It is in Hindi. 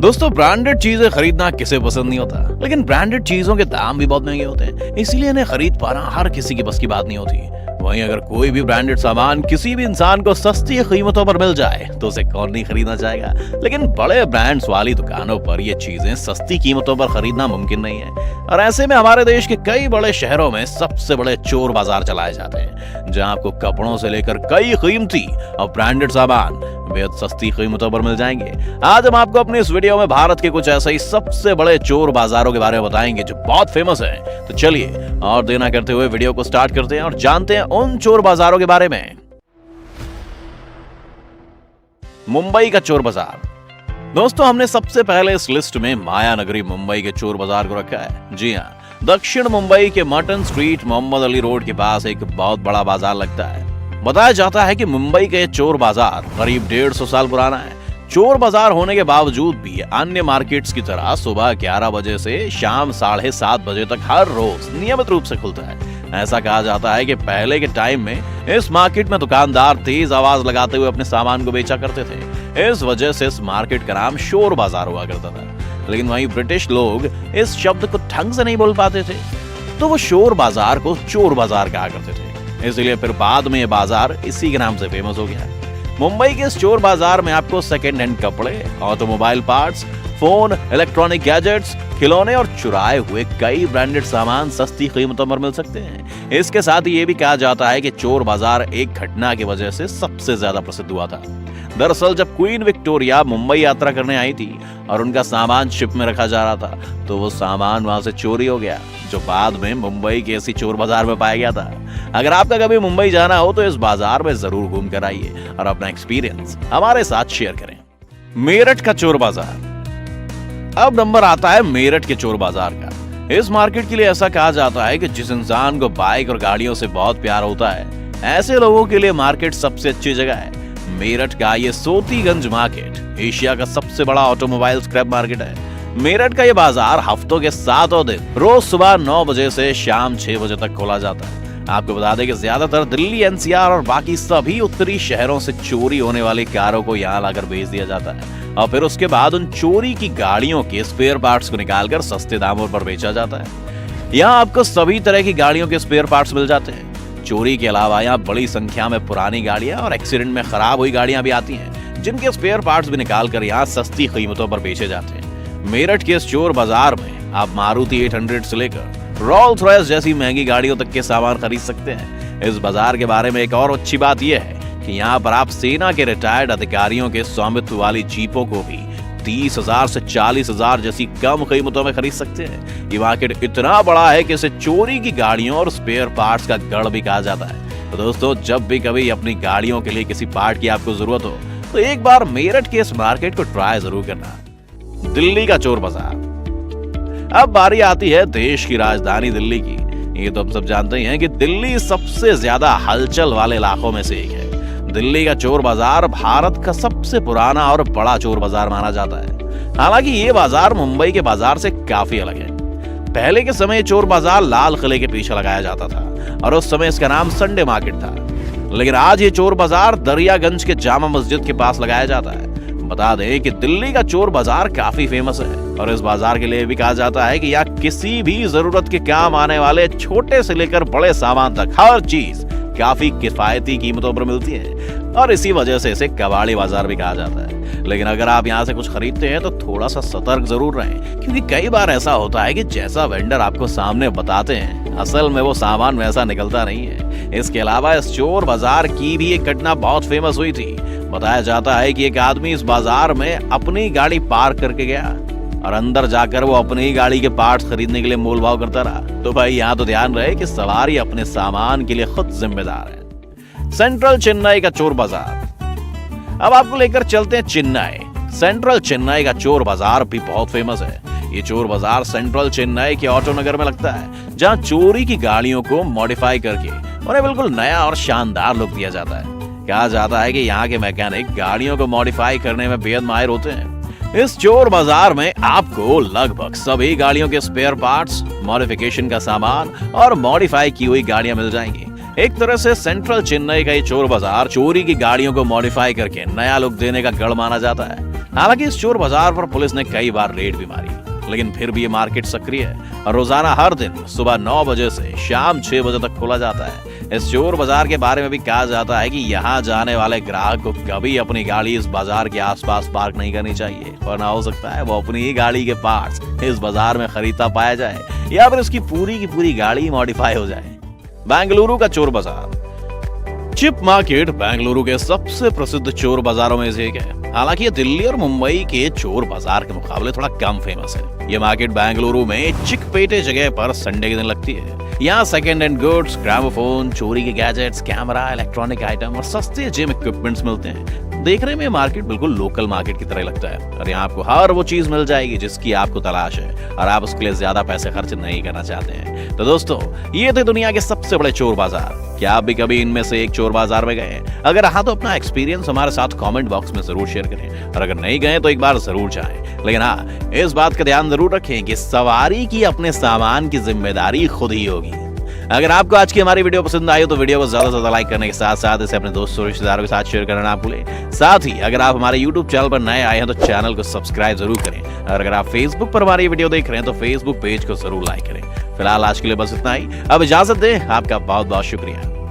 दोस्तों ब्रांडेड चीजें खरीदना किसे पसंद नहीं होता, लेकिन ब्रांडेड चीजों के दाम भी बहुत महंगे होते हैं, इसलिए इन्हें खरीद पाना हर किसी की बस की बात नहीं होती। वहीं अगर कोई भी ब्रांडेड सामान किसी भी इंसान को सस्ती कीमतों पर मिल जाए तो उसे कौन नहीं खरीदना चाहेगा। लेकिन बड़े ब्रांड्स वाली दुकानों पर ये चीजें सस्ती कीमतों पर खरीदना मुमकिन नहीं है, और ऐसे में हमारे देश के कई बड़े शहरों में सबसे बड़े चोर बाजार चलाए जाते हैं, जहां आपको कपड़ों से लेकर कई कीमती और ब्रांडेड सामान बेहद सस्ती कीमतों पर मिल जाएंगे। आज हम आपको अपने इस वीडियो में भारत के कुछ ऐसे ही सबसे बड़े चोर बाजारों के बारे में बताएंगे जो बहुत फेमस हैं। तो चलिए और देर न करते हुए वीडियो को स्टार्ट करते हैं और जानते हैं उन चोर बाजारों के बारे में। मुंबई का चोर बाजार। दोस्तों हमने सबसे पहले इस लिस्ट में माया नगरी मुंबई के चोर बाजार को रखा है। जी हाँ, दक्षिण मुंबई के mutton street Mohammad Ali road के पास एक बहुत बड़ा बाजार लगता है। बताया जाता है कि मुंबई का ये चोर बाजार करीब 150 साल पुराना है। चोर बाजार होने के बावजूद भी अन्य मार्केट्स की तरह सुबह 11 बजे से शाम 7:30 बजे तक हर रोज नियमित रूप से खुलता है। ऐसा कहा जाता है कि पहले के टाइम में इस मार्केट में दुकानदार तेज आवाज लगाते हुए अपने सामान को बेचा करते थे। इस वजह से इस मार्केट का नाम शोर बाजार हुआ करता था। लेकिन वहीं ब्रिटिश लोग इस शब्द को ढंग से नहीं बोल पाते थे, तो वो शोर बाजार को चोर बाजार कहा करते थे। इसलिए फिर बाद में ये बाजार इसी के नाम से फेमस हो गया। मुंबई के इस चोर बाजार में आपको सेकेंड हैंड कपड़े, automobile parts, phone, electronic gadgets, खिलौने और चुराए हुए कई ब्रांडेड सामान सस्ती कीमतों पर मिल सकते हैं। इसके साथ ही ये भी कहा जाता है कि चोर बाजार एक घटना की वजह से सबसे ज्यादा प्रसिद्ध हुआ था। दरअसल जब क्वीन विक्टोरिया मुंबई यात्रा करने आई थी और उनका सामान शिप में रखा जा रहा था, तो वो सामान वहां से चोरी हो गया, जो बाद में मुंबई के इसी चोर बाजार में पाया गया था। अगर आपका कभी मुंबई जाना हो तो इस बाजार में जरूर घूम कर आइए और अपना एक्सपीरियंस हमारे साथ शेयर करें। मेरठ का चोर बाजार। अब नंबर आता है मेरठ के चोर बाजार का। इस मार्केट के लिए ऐसा कहा जाता है कि जिस इंसान को बाइक और गाड़ियों से बहुत प्यार होता है, ऐसे लोगों के लिए मार्केट सबसे अच्छी जगह है। मेरठ का ये सोतीगंज मार्केट एशिया का सबसे बड़ा ऑटोमोबाइल स्क्रैप मार्केट है। मेरठ का ये बाजार हफ्तों के 7 दिन रोज सुबह 9 बजे से शाम 6 बजे तक खोला जाता है। आपको बता दें कि ज्यादातर दिल्ली, एनसीआर और बाकी सभी उत्तरी शहरों से चोरी होने वाली कारों को यहाँ लाकर बेच दिया जाता है, और फिर उसके बाद उन चोरी की गाड़ियों के स्पेयर पार्ट्स को निकालकर सस्ते दामों पर बेचा जाता है। यहाँ आपको सभी तरह की गाड़ियों के स्पेयर पार्ट्स मिल जाते हैं। चोरी के अलावा यहाँ बड़ी संख्या में पुरानी गाड़ियां और एक्सीडेंट में खराब हुई गाड़ियां भी आती हैं, जिनके स्पेयर पार्ट्स भी निकालकर यहाँ सस्ती कीमतों पर बेचे जाते हैं। मेरठ के इस चोर बाजार में आप मारुति 800 से लेकर रोल्स रॉयस जैसी महंगी गाड़ियों तक के सामान खरीद सकते हैं। इस बाजार के बारे में एक और अच्छी बात यह है कि यहाँ पर आप सेना के रिटायर्ड अधिकारियों के स्वामित्व वाली जीपों को भी 30,000 से 40,000 जैसी कम कीमतों में खरीद सकते हैं। ये मार्केट इतना बड़ा है कि इसे चोरी की गाड़ियों और स्पेयर पार्ट्स का गढ़ भी कहा जाता है। तो दोस्तों जब भी कभी अपनी गाड़ियों के लिए किसी पार्ट की आपको जरूरत हो तो एक बार मेरठ के इस मार्केट को ट्राई जरूर करना। दिल्ली का चोर बाजार। अब बारी आती है देश की राजधानी दिल्ली की। ये तो हम सब जानते ही हैं कि दिल्ली सबसे ज्यादा हलचल वाले इलाकों में से एक है। दिल्ली का चोर बाजार भारत का सबसे पुराना और बड़ा चोर बाजार माना जाता है। हालांकि ये बाजार मुंबई के बाजार से काफी अलग है। पहले के समय चोर बाजार लाल किले के पीछे लगाया जाता था और उस समय इसका नाम संडे मार्केट था। लेकिन आज ये चोर बाजार दरियागंज के जामा मस्जिद के पास लगाया जाता है। बता दें कि दिल्ली का चोर बाजार काफी फेमस है और इस बाजार के लिए भी कहा जाता है कि यहाँ किसी भी जरूरत के काम आने वाले छोटे से लेकर बड़े सामान तक हर चीज काफी किफायती कीमतों पर मिलती है, और इसी वजह से इसे कबाड़ी बाजार भी कहा जाता है। लेकिन अगर आप यहाँ से कुछ खरीदते हैं तो थोड़ा सा सतर्क जरूर रहें, क्योंकि कई बार ऐसा होता है कि जैसा वेंडर आपको सामने बताते हैं असल में वो सामान वैसा निकलता नहीं है। इसके अलावा इस चोर बाजार की भी एक घटना बहुत फेमस हुई थी। बताया जाता है कि एक आदमी इस बाजार में अपनी गाड़ी पार्क करके गया और अंदर जाकर वो अपनी ही गाड़ी के पार्ट्स खरीदने के लिए मोल भाव करता रहा। तो भाई यहाँ तो ध्यान रहे कि सवारी अपने सामान के लिए खुद जिम्मेदार है। सेंट्रल चेन्नई का चोर बाजार। अब आपको लेकर चलते हैं चेन्नई। सेंट्रल चेन्नई का चोर बाजार भी बहुत फेमस है। ये चोर बाजार सेंट्रल चेन्नई के ऑटो नगर में लगता है, जहाँ चोरी की गाड़ियों को मॉडिफाई करके उन्हें बिल्कुल नया और शानदार लुक दिया जाता है। कहा जाता है कि यहाँ के मैकेनिक गाड़ियों को मॉडिफाई करने में बेहद माहिर होते हैं। इस चोर बाजार में आपको लगभग सभी गाड़ियों के स्पेयर पार्ट्स, मॉडिफिकेशन का सामान और मॉडिफाई की हुई गाड़ियां मिल जाएंगी। एक तरह से सेंट्रल चेन्नई का ये चोर बाजार चोरी की गाड़ियों को मॉडिफाई करके नया लुक देने का गढ़ माना जाता है। हालांकि इस चोर बाजार पर पुलिस ने कई बार रेड भी मारी, लेकिन फिर भी ये मार्केट सक्रिय है और रोजाना हर दिन सुबह 9 बजे से शाम 6 बजे तक खोला जाता है। इस चोर बाजार के बारे में भी कहा जाता है कि यहाँ जाने वाले ग्राहक को कभी अपनी गाड़ी इस बाजार के आसपास पार्क नहीं करनी चाहिए, वरना हो सकता है वो अपनी ही गाड़ी के पार्ट्स इस बाजार में खरीदता पाया जाए या फिर उसकी पूरी की पूरी गाड़ी मॉडिफाई हो जाए। बेंगलुरु का चोर बाजार। चिप मार्केट बेंगलुरु के सबसे प्रसिद्ध चोर बाजारों में से एक है। हालांकि ये दिल्ली और मुंबई के चोर बाजार के मुकाबले थोड़ा कम फेमस है। ये मार्केट बेंगलुरु में चिकपेटे जगह पर संडे के दिन लगती है। यहाँ सेकंड हैंड गुड्स, ग्रामोफोन, चोरी के गैजेट्स, कैमरा, इलेक्ट्रॉनिक आइटम और सस्ते जिम इक्विपमेंट्स मिलते हैं। देखने में मार्केट बिल्कुल लोकल मार्केट की तरह लगता है और यहाँ आपको हर वो चीज मिल जाएगी जिसकी आपको तलाश है और आप उसके लिए ज्यादा पैसे खर्च नहीं करना चाहते हैं। तो दोस्तों, ये थे दुनिया के सबसे बड़े चोर बाजार। क्या आप भी कभी इनमें से एक चोर बाजार में गए हैं? अगर हाँ, तो अपना एक्सपीरियंस हमारे साथ कमेंट बॉक्स में जरूर शेयर करें और अगर नहीं गए तो एक बार जरूर जाएं। लेकिन हाँ, इस बात का ध्यान जरूर रखें कि सवारी की अपने सामान की जिम्मेदारी खुद ही होगी। अगर आपको आज की हमारी वीडियो पसंद आई हो तो वीडियो को ज्यादा से ज्यादा लाइक करने के साथ साथ इसे अपने दोस्तों और रिश्तेदारों के साथ शेयर करना ना भूलें। साथ ही अगर आप हमारे YouTube चैनल पर नए आए हैं तो चैनल को सब्सक्राइब जरूर करें और अगर आप Facebook पर हमारी वीडियो देख रहे हैं तो Facebook पेज को जरूर लाइक करें। फिलहाल आज के लिए बस इतना ही। अब इजाजत दें, आपका बहुत बहुत शुक्रिया।